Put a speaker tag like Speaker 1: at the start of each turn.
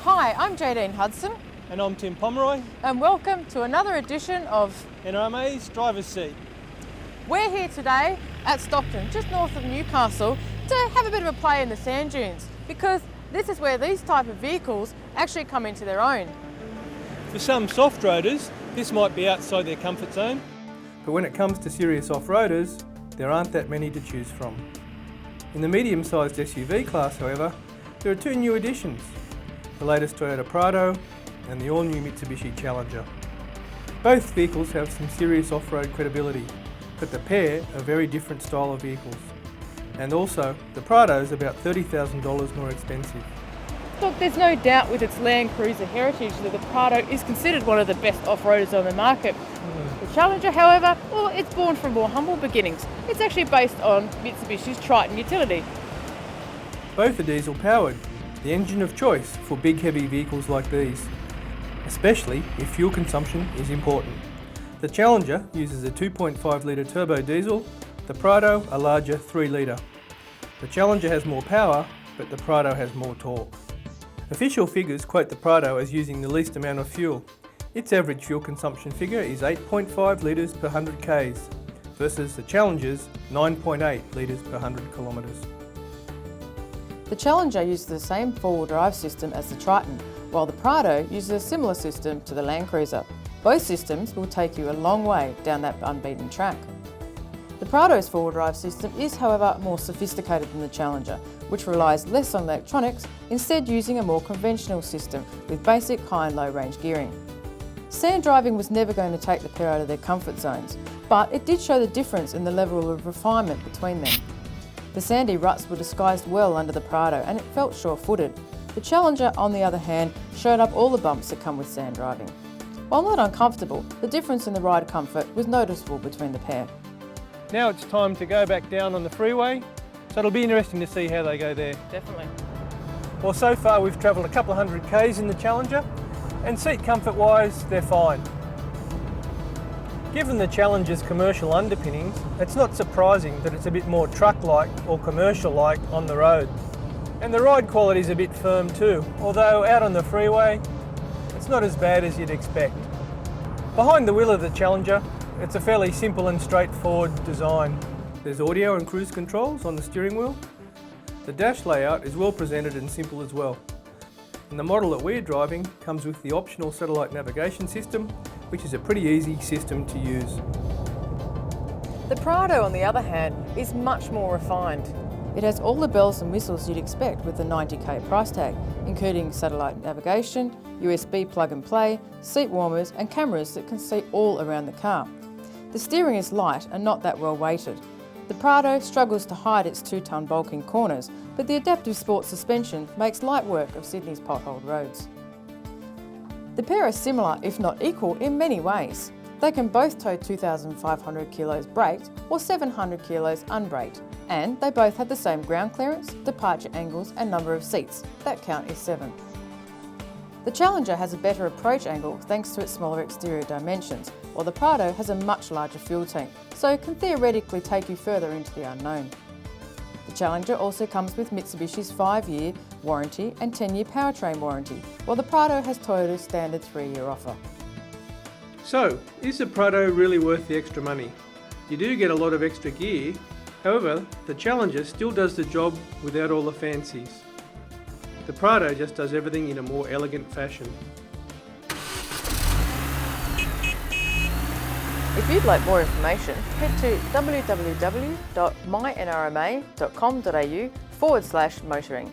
Speaker 1: Hi, I'm Jaedene Hudson.
Speaker 2: And I'm Tim Pomroy.
Speaker 1: And welcome to another edition of
Speaker 2: NRMA's Driver's Seat.
Speaker 1: We're here today at Stockton, just north of Newcastle, to have a bit of a play in the sand dunes, because this is where these type of vehicles actually come into their own.
Speaker 2: For some soft-roaders, this might be outside their comfort zone.
Speaker 3: But when it comes to serious off-roaders, there aren't that many to choose from. In the medium-sized SUV class, however, there are two new additions, the latest Toyota Prado and the all-new Mitsubishi Challenger. Both vehicles have some serious off-road credibility, but the pair are very different style of vehicles. And also, the Prado is about $30,000 more expensive.
Speaker 1: Look, there's no doubt with its Land Cruiser heritage that the Prado is considered one of the best off-roaders on the market. The Challenger, however, well, it's born from more humble beginnings. It's actually based on Mitsubishi's Triton utility.
Speaker 3: Both are diesel-powered, the engine of choice for big heavy vehicles like these, especially if fuel consumption is important. The Challenger uses a 2.5 litre turbo diesel, the Prado a larger 3 litre. The Challenger has more power, but the Prado has more torque. Official figures quote the Prado as using the least amount of fuel. Its average fuel consumption figure is 8.5 litres per 100 k's, versus the Challenger's 9.8 litres per 100 kilometres.
Speaker 1: The Challenger uses the same four-wheel drive system as the Triton, while the Prado uses a similar system to the Land Cruiser. Both systems will take you a long way down that unbeaten track. The Prado's four-wheel drive system is, however, more sophisticated than the Challenger, which relies less on electronics, instead using a more conventional system with basic high and low range gearing. Sand driving was never going to take the pair out of their comfort zones, but it did show the difference in the level of refinement between them. The sandy ruts were disguised well under the Prado and it felt sure-footed. The Challenger, on the other hand, showed up all the bumps that come with sand driving. While not uncomfortable, the difference in the ride comfort was noticeable between the pair.
Speaker 2: Now it's time to go back down on the freeway, so it'll be interesting to see how they go there.
Speaker 1: Definitely.
Speaker 2: Well, so far we've travelled a couple of hundred k's in the Challenger, and seat comfort-wise, they're fine. Given the Challenger's commercial underpinnings, it's not surprising that it's a bit more truck-like or commercial-like on the road. And the ride quality is a bit firm too, although out on the freeway, it's not as bad as you'd expect. Behind the wheel of the Challenger, it's a fairly simple and straightforward design.
Speaker 3: There's audio and cruise controls on the steering wheel. The dash layout is well presented and simple as well. And the model that we're driving comes with the optional satellite navigation system, which is a pretty easy system to use.
Speaker 1: The Prado, on the other hand, is much more refined. It has all the bells and whistles you'd expect with the $90K price tag, including satellite navigation, USB plug and play, seat warmers and cameras that can see all around the car. The steering is light and not that well weighted. The Prado struggles to hide its 2-tonne bulk in corners, but the adaptive sport suspension makes light work of Sydney's potholed roads. The pair are similar, if not equal, in many ways. They can both tow 2,500 kilos braked or 700 kilos unbraked, and they both have the same ground clearance, departure angles and number of seats. That count is 7. The Challenger has a better approach angle thanks to its smaller exterior dimensions, while the Prado has a much larger fuel tank, so can theoretically take you further into the unknown. The Challenger also comes with Mitsubishi's 5-year warranty and 10-year powertrain warranty, while the Prado has Toyota's standard 3-year offer.
Speaker 3: So, is the Prado really worth the extra money? You do get a lot of extra gear, however, the Challenger still does the job without all the fancies. The Prado just does everything in a more elegant fashion.
Speaker 1: If you'd like more information, head to www.mynrma.com.au/motoring